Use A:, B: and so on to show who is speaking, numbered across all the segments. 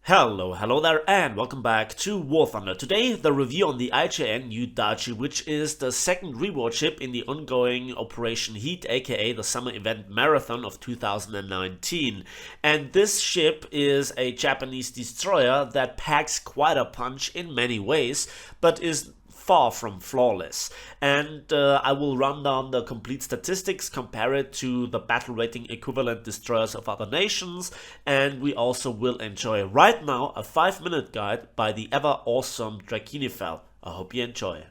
A: Hello there, and welcome back to War Thunder. Today, the review on the IJN Yuudachi, which is the second reward ship in the ongoing Operation Heat, aka the Summer Event Marathon of 2019. And this ship is a Japanese destroyer that packs quite a punch in many ways, but is far from flawless. And I will run down the complete statistics, compare it to the battle rating equivalent destroyers of other nations, and we also will enjoy right now a 5-minute guide by the ever awesome Drachinifel. I hope you enjoy.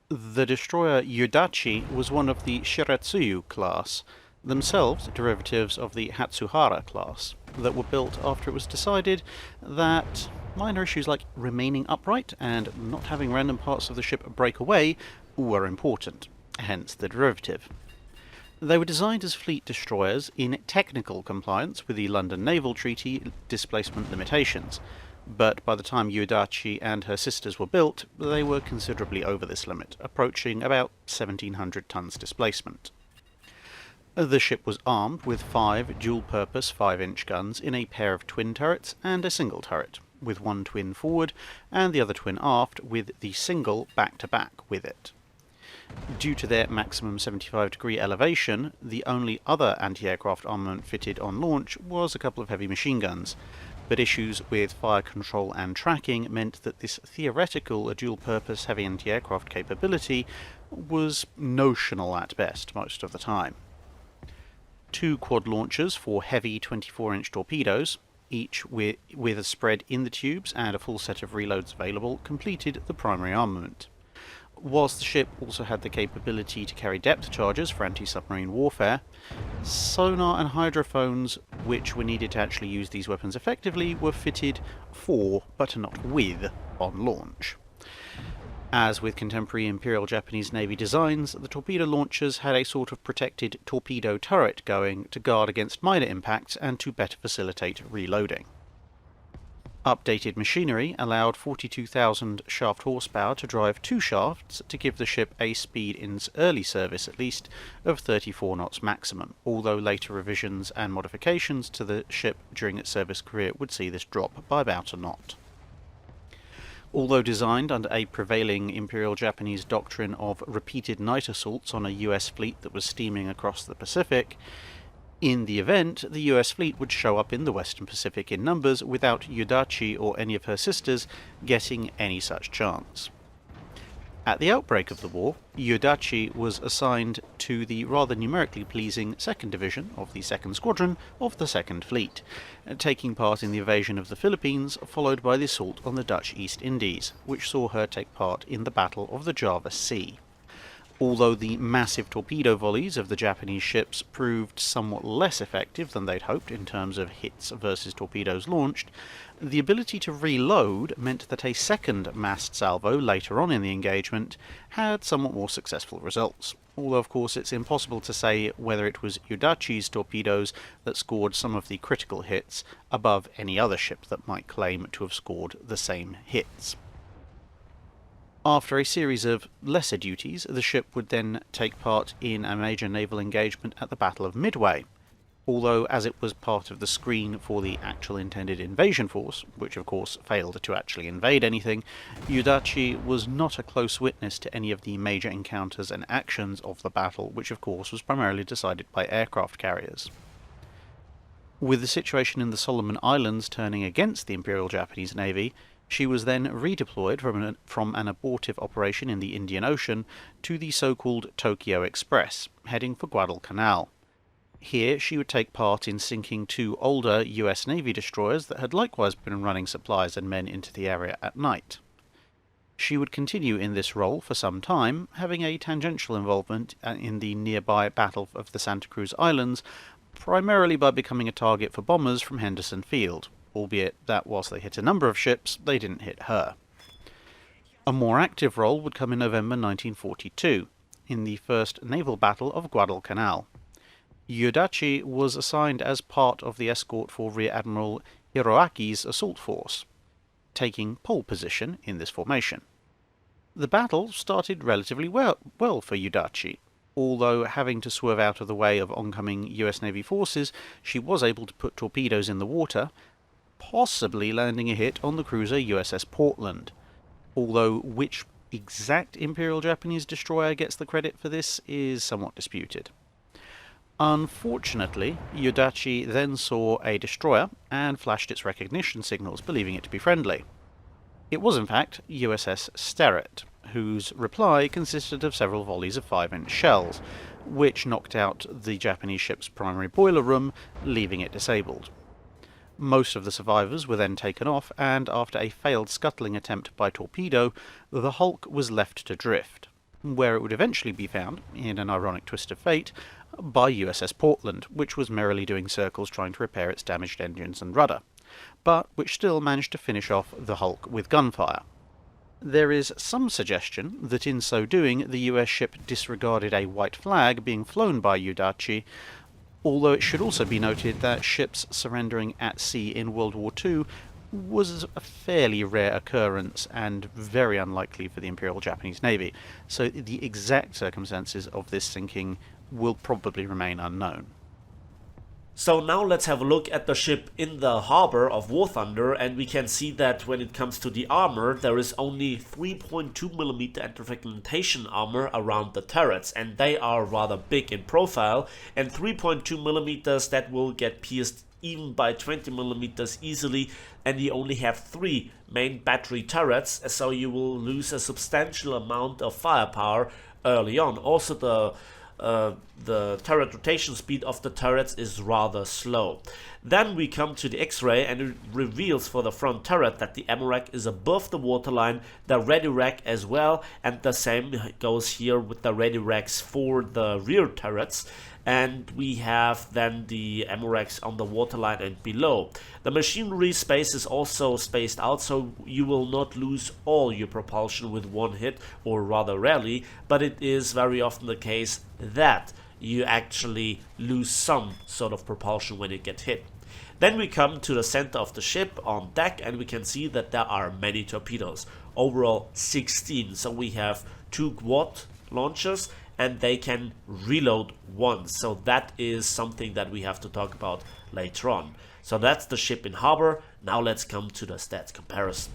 B: The destroyer Yuudachi was one of the Shiratsuyu class, themselves derivatives of the Hatsuhara class, that were built after it was decided that minor issues like remaining upright and not having random parts of the ship break away were important, hence the derivative. They were designed as fleet destroyers in technical compliance with the London Naval Treaty displacement limitations, but by the time Yuudachi and her sisters were built, they were considerably over this limit, approaching about 1,700 tons displacement. The ship was armed with 5 dual-purpose 5-inch guns in a pair of twin turrets and a single turret, with one twin forward and the other twin aft, with the single back-to-back with it. Due to their maximum 75-degree elevation, the only other anti-aircraft armament fitted on launch was a couple of heavy machine guns, but issues with fire control and tracking meant that this theoretical dual-purpose heavy anti-aircraft capability was notional at best most of the time. 2 quad launchers for heavy 24-inch torpedoes, each with a spread in the tubes and a full set of reloads available, completed the primary armament. Whilst the ship also had the capability to carry depth charges for anti-submarine warfare, sonar and hydrophones, which were needed to actually use these weapons effectively, were fitted for, but not with, on launch. As with contemporary Imperial Japanese Navy designs, the torpedo launchers had a sort of protected torpedo turret going to guard against minor impacts and to better facilitate reloading. Updated machinery allowed 42,000 shaft horsepower to drive 2 shafts to give the ship a speed in early service at least of 34 knots maximum, although later revisions and modifications to the ship during its service career would see this drop by about a knot. Although designed under a prevailing Imperial Japanese doctrine of repeated night assaults on a US fleet that was steaming across the Pacific, in the event, the US fleet would show up in the Western Pacific in numbers without Yuudachi or any of her sisters getting any such chance. At the outbreak of the war, Yuudachi was assigned to the rather numerically pleasing 2nd Division of the 2nd Squadron of the 2nd Fleet, taking part in the invasion of the Philippines, followed by the assault on the Dutch East Indies, which saw her take part in the Battle of the Java Sea. Although the massive torpedo volleys of the Japanese ships proved somewhat less effective than they'd hoped in terms of hits versus torpedoes launched, the ability to reload meant that a second massed salvo later on in the engagement had somewhat more successful results. Although of course it's impossible to say whether it was Yuudachi's torpedoes that scored some of the critical hits above any other ship that might claim to have scored the same hits. After a series of lesser duties, the ship would then take part in a major naval engagement at the Battle of Midway, although as it was part of the screen for the actual intended invasion force, which of course failed to actually invade anything, Yuudachi was not a close witness to any of the major encounters and actions of the battle, which of course was primarily decided by aircraft carriers. With the situation in the Solomon Islands turning against the Imperial Japanese Navy, she was then redeployed from an abortive operation in the Indian Ocean to the so-called Tokyo Express, heading for Guadalcanal. Here she would take part in sinking 2 older US Navy destroyers that had likewise been running supplies and men into the area at night. She would continue in this role for some time, having a tangential involvement in the nearby Battle of the Santa Cruz Islands, primarily by becoming a target for bombers from Henderson Field, albeit that whilst they hit a number of ships, they didn't hit her. A more active role would come in November 1942, in the first naval battle of Guadalcanal. Yuudachi was assigned as part of the escort for Rear Admiral Hiroaki's assault force, taking pole position in this formation. The battle started relatively well for Yuudachi. Although having to swerve out of the way of oncoming US Navy forces, she was able to put torpedoes in the water, possibly landing a hit on the cruiser USS Portland, although which exact Imperial Japanese destroyer gets the credit for this is somewhat disputed. Unfortunately, Yuudachi then saw a destroyer and flashed its recognition signals, believing it to be friendly. It was in fact USS Sterret, whose reply consisted of several volleys of 5-inch shells, which knocked out the Japanese ship's primary boiler room, leaving it disabled. Most of the survivors were then taken off, and after a failed scuttling attempt by torpedo, the hulk was left to drift, where it would eventually be found, in an ironic twist of fate, by USS Portland, which was merrily doing circles trying to repair its damaged engines and rudder, but which still managed to finish off the hulk with gunfire. There is some suggestion that in so doing the US ship disregarded a white flag being flown by Yuudachi, although it should also be noted that ships surrendering at sea in World War II was a fairly rare occurrence and very unlikely for the Imperial Japanese Navy, so the exact circumstances of this sinking will probably remain unknown.
A: So now let's have a look at the ship in the harbor of War Thunder, and we can see that when it comes to the armor, there is only 3.2mm anti-fragmentation armor around the turrets, and they are rather big in profile, and 3.2mm that will get pierced even by 20mm easily, and you only have 3 main battery turrets, so you will lose a substantial amount of firepower early on. Also the turret rotation speed of the turrets is rather slow. Then we come to the X-ray, and it reveals for the front turret that the ammo rack is above the waterline, the ready rack as well, and the same goes here with the ready racks for the rear turrets. And we have then the ammo racks on the waterline and below. The machinery space is also spaced out, so you will not lose all your propulsion with one hit, or rather rarely, but it is very often the case that you actually lose some sort of propulsion when you get hit. Then we come to the center of the ship on deck, and we can see that there are many torpedoes, overall 16. So we have 2 quad launchers, and they can reload once, so that is something that we have to talk about later on. So that's the ship in harbor. Now let's come to the stats comparison.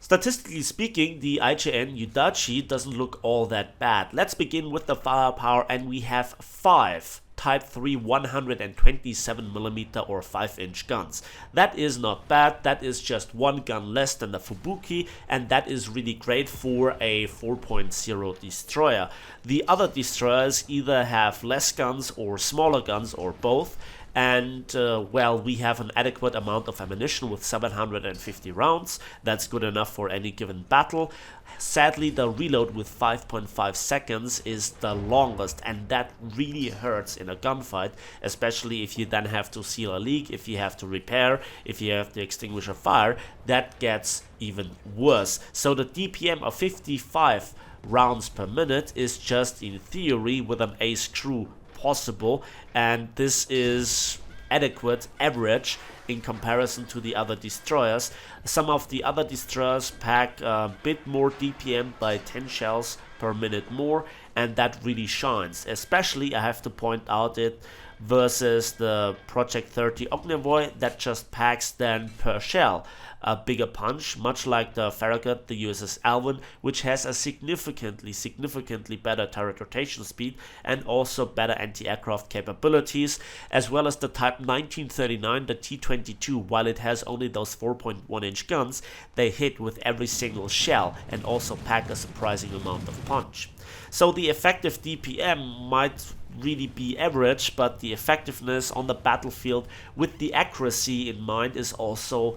A: Statistically speaking, the IJN Yuudachi doesn't look all that bad. Let's begin with the firepower, and we have 5 Type 3 127mm or 5-inch guns. That is not bad. That is just 1 gun less than the Fubuki, and that is really great for a 4.0 destroyer. The other destroyers either have less guns or smaller guns or both, and well, we have an adequate amount of ammunition with 750 rounds. That's good enough for any given battle. Sadly, the reload with 5.5 seconds is the longest, and that really hurts in a gunfight, especially if you then have to seal a leak, if you have to repair, if you have to extinguish a fire. That gets even worse. So the DPM of 55 rounds per minute is just in theory with an ace crew possible, and this is adequate average in comparison to the other destroyers. Some of the other destroyers pack a bit more DPM by 10 shells per minute more, and that really shines. Especially, I have to point out it versus the Project 30 Ognivoy that just packs then per shell a bigger punch, much like the Farragut, the USS Alvin, which has a significantly better turret rotation speed and also better anti-aircraft capabilities, as well as the Type 1939, the T-22. While it has only those 4.1-inch guns, they hit with every single shell and also pack a surprising amount of punch. So the effective DPM might really be average, but the effectiveness on the battlefield with the accuracy in mind is also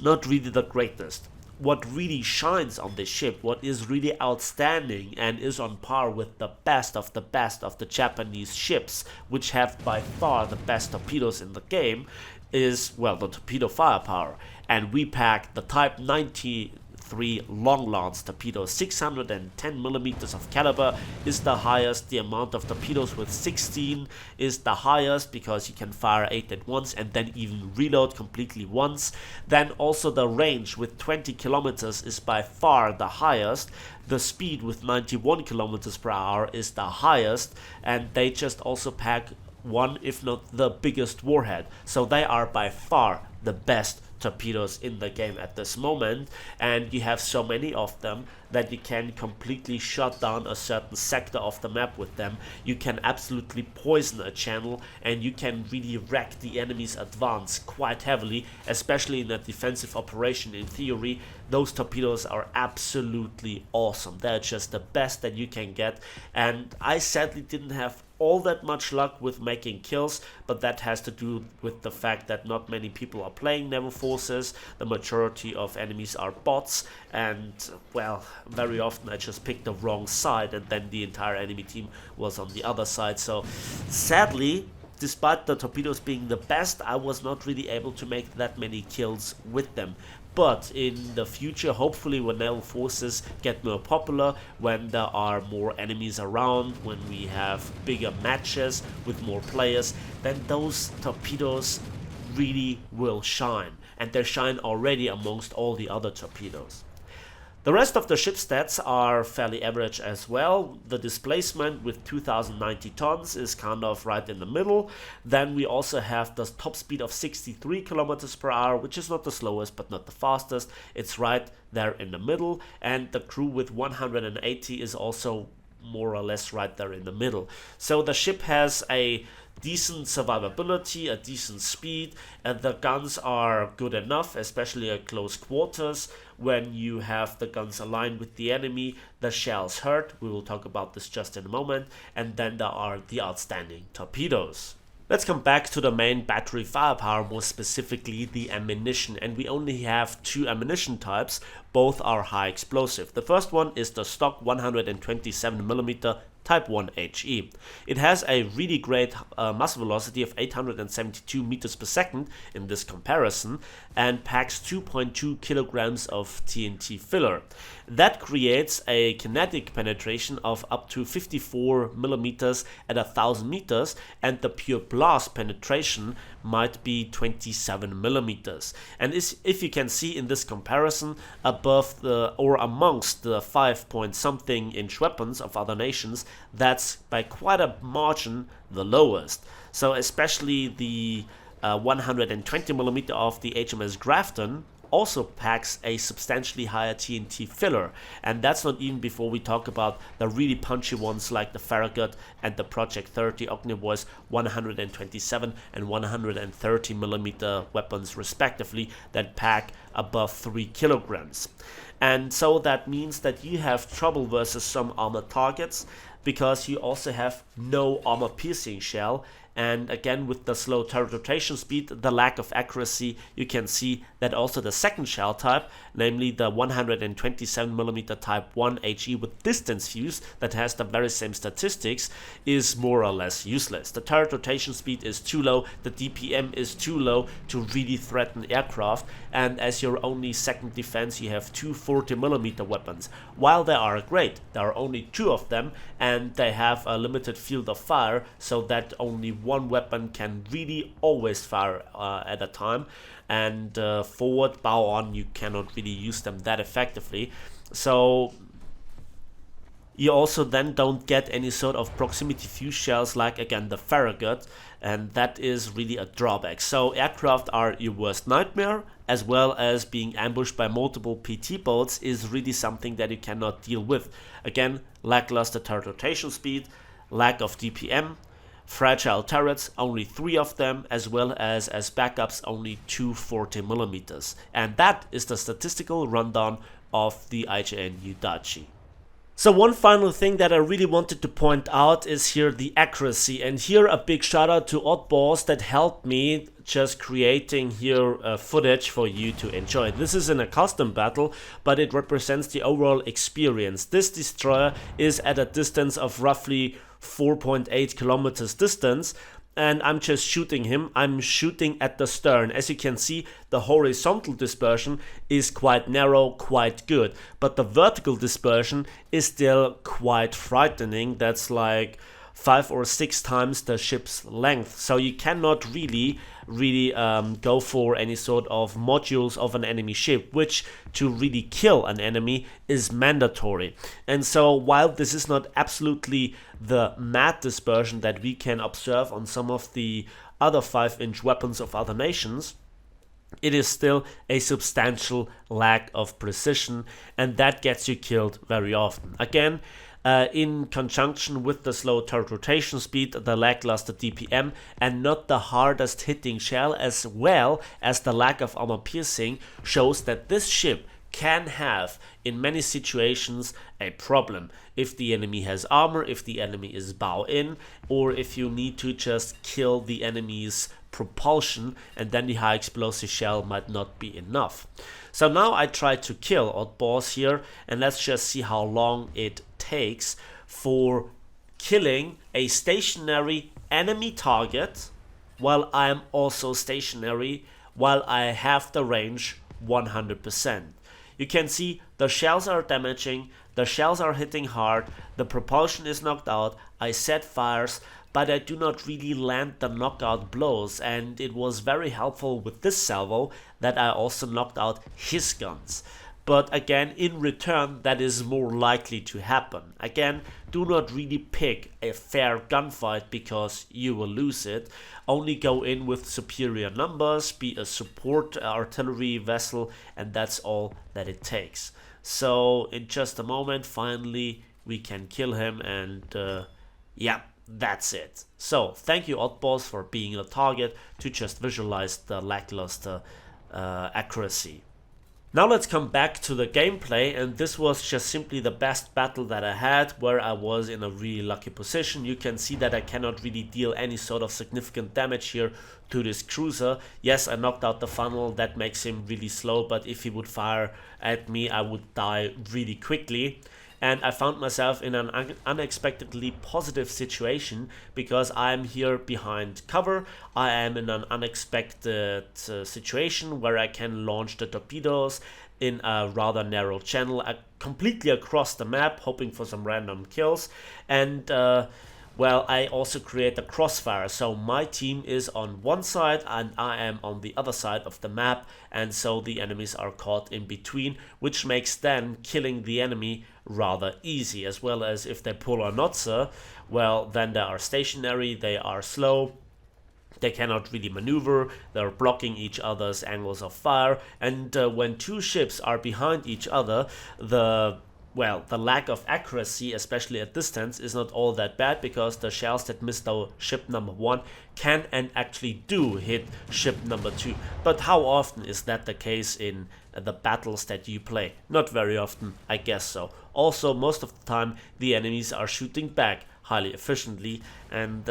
A: not really the greatest. What really shines on this ship, what is really outstanding and is on par with the best of the Japanese ships, which have by far the best torpedoes in the game, is, well, the torpedo firepower. And we pack the Type 93 long lance torpedoes. 610mm of caliber is the highest. The amount of torpedoes with 16 is the highest, because you can fire 8 at once and then even reload completely once. Then also the range with 20 kilometers is by far the highest. The speed with 91 kilometers per hour is the highest, and they just also pack one, if not the biggest warhead. So they are by far the best torpedoes in the game at this moment, and you have so many of them that you can completely shut down a certain sector of the map with them. You can absolutely poison a channel, and you can really wreck the enemy's advance quite heavily, especially in a defensive operation. In theory, those torpedoes are absolutely awesome. They're just the best that you can get, and I sadly didn't have all that much luck with making kills, but that has to do with the fact that not many people are playing naval forces. The majority of enemies are bots, and well, very often I just picked the wrong side, and then the entire enemy team was on the other side. So sadly, despite the torpedoes being the best, I was not really able to make that many kills with them. But in the future, hopefully when naval forces get more popular, when there are more enemies around, when we have bigger matches with more players, then those torpedoes really will shine. And they shine already amongst all the other torpedoes. The rest of the ship stats are fairly average as well. The displacement with 2090 tons is kind of right in the middle. Then we also have the top speed of 63 kilometers per hour, which is not the slowest but not the fastest. It's right there in the middle. And the crew with 180 is also more or less right there in the middle. So the ship has a decent survivability, a decent speed, and the guns are good enough, especially at close quarters. When you have the guns aligned with the enemy, the shells hurt. We will talk about this just in a moment. And then there are the outstanding torpedoes. Let's come back to the main battery firepower, more specifically the ammunition, and we only have two ammunition types. Both are high explosive. The first one is the stock 127mm Type 1 HE. It has a really great muzzle velocity of 872 meters per second in this comparison, and packs 2.2 kilograms of TNT filler. That creates a kinetic penetration of up to 54 millimeters at 1000 meters, and the pure blast penetration might be 27 millimeters. And if you can see in this comparison, above the or amongst the 5-point-something inch weapons of other nations, that's by quite a margin the lowest. So especially the 120mm of the HMS Grafton also packs a substantially higher TNT filler, and that's not even before we talk about the really punchy ones like the Farragut and the Project 30 Ognivoice 127 and 130mm weapons respectively that pack above 3 kilograms. And so that means that you have trouble versus some armored targets, because you also have no armor piercing shell. And again, with the slow turret rotation speed, the lack of accuracy, you can see that also the second shell type, namely the 127mm Type 1 HE with distance fuse that has the very same statistics, is more or less useless. The turret rotation speed is too low, the DPM is too low to really threaten aircraft, and as your only second defense you have two 40mm weapons. While they are great, there are only two of them, and they have a limited field of fire, so that only one weapon can really always fire at a time, and forward, bow on, you cannot really use them that effectively. So you also then don't get any sort of proximity fuse shells like again the Farragut, and that is really a drawback. So aircraft are your worst nightmare, as well as being ambushed by multiple PT boats is really something that you cannot deal with. Again, lackluster turret rotation speed, lack of DPM, fragile turrets, only 3 of them, as well as backups only 2 40mm. And that is the statistical rundown of the IJN Yuudachi. So one final thing that I really wanted to point out is here the accuracy, and here a big shout out to Oddballs that helped me just creating here footage for you to enjoy. This is in a custom battle, but it represents the overall experience. This destroyer is at a distance of roughly 4.8 kilometers distance, and I'm just shooting him. I'm shooting at the stern. As you can see, the horizontal dispersion is quite narrow, quite good, but the vertical dispersion is still quite frightening. That's like 5 or 6 times the ship's length. So you cannot really go for any sort of modules of an enemy ship, which to really kill an enemy is mandatory. And so while this is not absolutely the mad dispersion that we can observe on some of the other 5-inch weapons of other nations, it is still a substantial lack of precision, and that gets you killed very often. Again, in conjunction with the slow turret rotation speed, the lackluster DPM, and not the hardest hitting shell, as well as the lack of armor piercing, shows that this ship can have, in many situations, a problem. If the enemy has armor, if the enemy is bow in, or if you need to just kill the enemy's propulsion, and then the high explosive shell might not be enough. So now I try to kill Oddballs here, and let's just see how long it takes for killing a stationary enemy target while I am also stationary, while I have the range 100%. You can see the shells are damaging, the shells are hitting hard, the propulsion is knocked out, I set fires, but I do not really land the knockout blows, and it was very helpful with this salvo that I also knocked out his guns. But again, in return, that is more likely to happen. Again, do not really pick a fair gunfight because you will lose it. Only go in with superior numbers, be a support artillery vessel, and that's all that it takes. So in just a moment, finally, we can kill him, and yeah, that's it. So thank you, Oddballs, for being a target to just visualize the lackluster accuracy. Now let's come back to the gameplay, and this was just simply the best battle that I had, where I was in a really lucky position. You can see that I cannot really deal any sort of significant damage here to this cruiser. Yes, I knocked out the funnel, that makes him really slow, but if he would fire at me, I would die really quickly. And I found myself in an unexpectedly positive situation because I'm here behind cover. I am in an unexpected situation where I can launch the torpedoes in a rather narrow channel completely across the map, hoping for some random kills. And well, I also create a crossfire, so my team is on one side and I am on the other side of the map, and so the enemies are caught in between, which makes then killing the enemy rather easy, as well as if they pull a Notzer, well, then they are stationary, they are slow, they cannot really maneuver, they're blocking each other's angles of fire, and when two ships are behind each other, the lack of accuracy, especially at distance, is not all that bad, because the shells that miss the ship number 1 can and actually do hit ship number 2. But how often is that the case in the battles that you play? Not very often, I guess so. Also, most of the time, the enemies are shooting back highly efficiently, and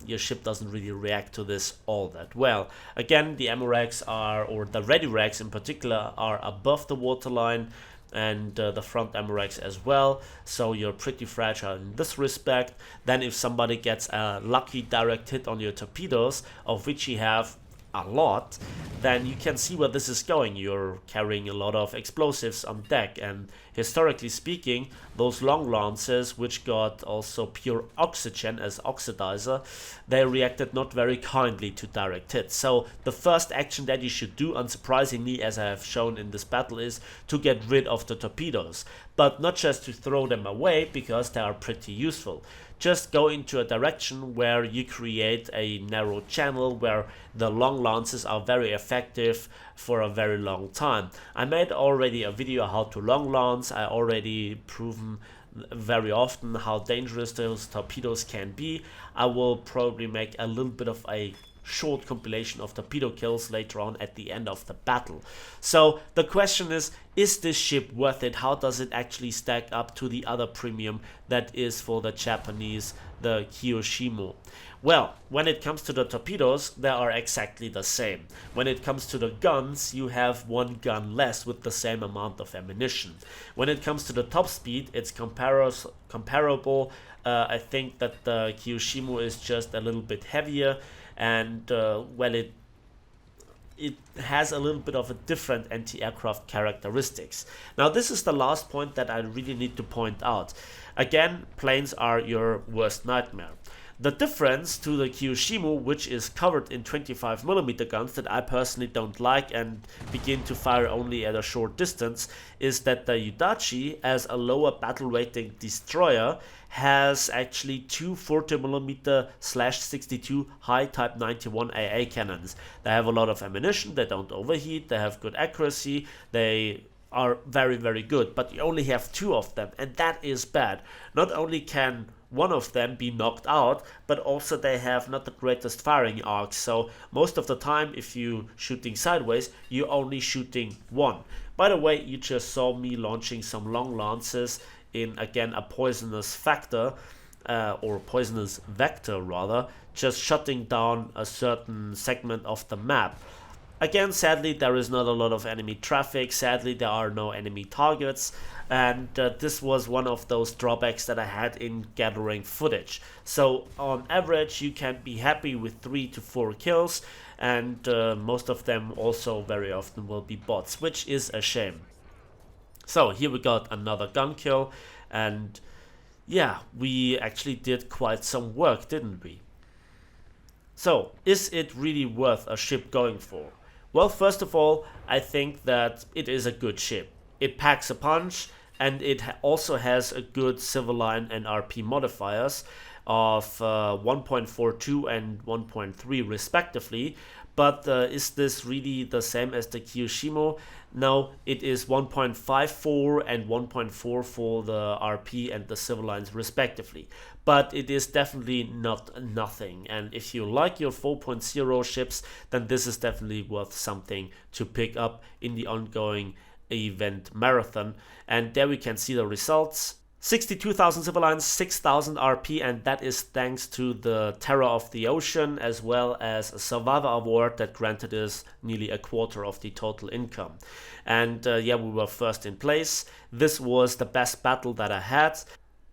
A: your ship doesn't really react to this all that well. Again, the ammo racks are, or the ready racks in particular, are above the waterline, and the front ammo racks as well, so you're pretty fragile in this respect. Then if somebody gets a lucky direct hit on your torpedoes, of which you have a lot, then you can see where this is going. You're carrying a lot of explosives on deck, and historically speaking, those long lances, which got also pure oxygen as oxidizer, they reacted not very kindly to direct hits. So the first action that you should do, unsurprisingly, as I have shown in this battle, is to get rid of the torpedoes, but not just to throw them away, because they are pretty useful. Just go into a direction where you create a narrow channel where the long lances are very effective for a very long time. I made already a video how to long lance. I already proven very often how dangerous those torpedoes can be. I will probably make a little bit of a short compilation of torpedo kills later on at the end of the battle. So the question is this ship worth it? How does it actually stack up to the other premium that is for the Japanese, the Kiyoshimo? Well, when it comes to the torpedoes, they are exactly the same. When it comes to the guns, you have one gun less with the same amount of ammunition. When it comes to the top speed, it's comparable. I think that the Kiyoshimo is just a little bit heavier, and well, it has a little bit of a different anti-aircraft characteristics. Now, this is the last point that I really need to point out. Again, planes are your worst nightmare. The difference to the Kyoshimu, which is covered in 25mm guns that I personally don't like and begin to fire only at a short distance, is that the Yuudachi, as a lower battle rating destroyer, has actually two 40mm/62 high Type 91 AA cannons. They have a lot of ammunition, they don't overheat, they have good accuracy, they are very, very good, but you only have two of them, and that is bad. Not only can one of them be knocked out, but also they have not the greatest firing arcs, so most of the time if you shooting sideways, you're only shooting one. By the way, you just saw me launching some long lances in, again, a poisonous factor, or poisonous vector rather, just shutting down a certain segment of the map. Again, sadly, there is not a lot of enemy traffic, sadly there are no enemy targets, and this was one of those drawbacks that I had in gathering footage. So on average you can be happy with 3 to 4 kills, and most of them also very often will be bots, which is a shame. So here we got another gun kill, and yeah, we actually did quite some work, didn't we? So, is it really worth a ship going for? Well, first of all, I think that it is a good ship. It packs a punch, and it also has a good civil line and RP modifiers of 1.42 and 1.3 respectively. But is this really the same as the Kyoshimu? No, it is 1.54 and 1.4 for the RP and the civil lines respectively. But it is definitely not nothing, and if you like your 4.0 ships, then this is definitely worth something to pick up in the ongoing event marathon. And there we can see the results. 62,000 civil lines, 6,000 RP, and that is thanks to the Terror of the Ocean, as well as a Survivor Award that granted us nearly a quarter of the total income. And yeah, we were first in place. This was the best battle that I had.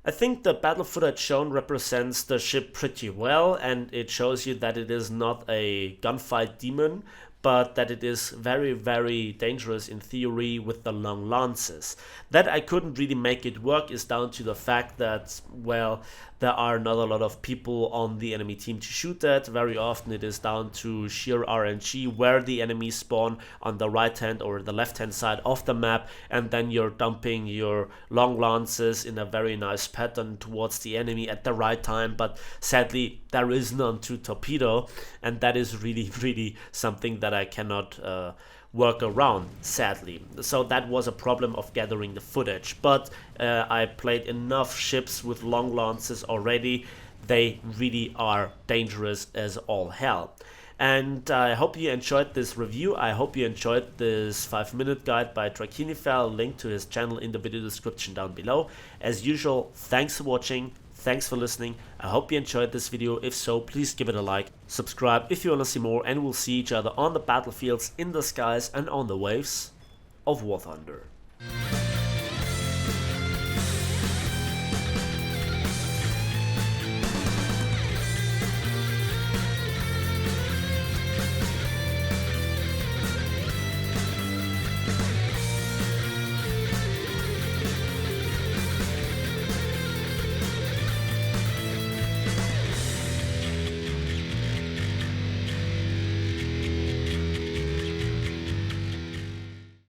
A: I think the battle footage shown represents the ship pretty well, and it shows you that it is not a gunfight demon, but that it is very, very dangerous in theory with the long lances. That I couldn't really make it work is down to the fact that, well, there are not a lot of people on the enemy team to shoot at. Very often it is down to sheer RNG where the enemies spawn, on the right hand or the left hand side of the map, and then you're dumping your long lances in a very nice pattern towards the enemy at the right time, but sadly there is none to torpedo, and that is really, really something that I cannot work around, sadly. So that was a problem of gathering the footage, but I played enough ships with long lances already. They really are dangerous as all hell. And I hope you enjoyed this review. I hope you enjoyed this 5-minute guide by Drachinifel. Link to his channel in the video description down below. As usual, thanks for watching. Thanks for listening. I hope you enjoyed this video. If so, please give it a like, subscribe if you want to see more, and we'll see each other on the battlefields, in the skies, and on the waves of War Thunder.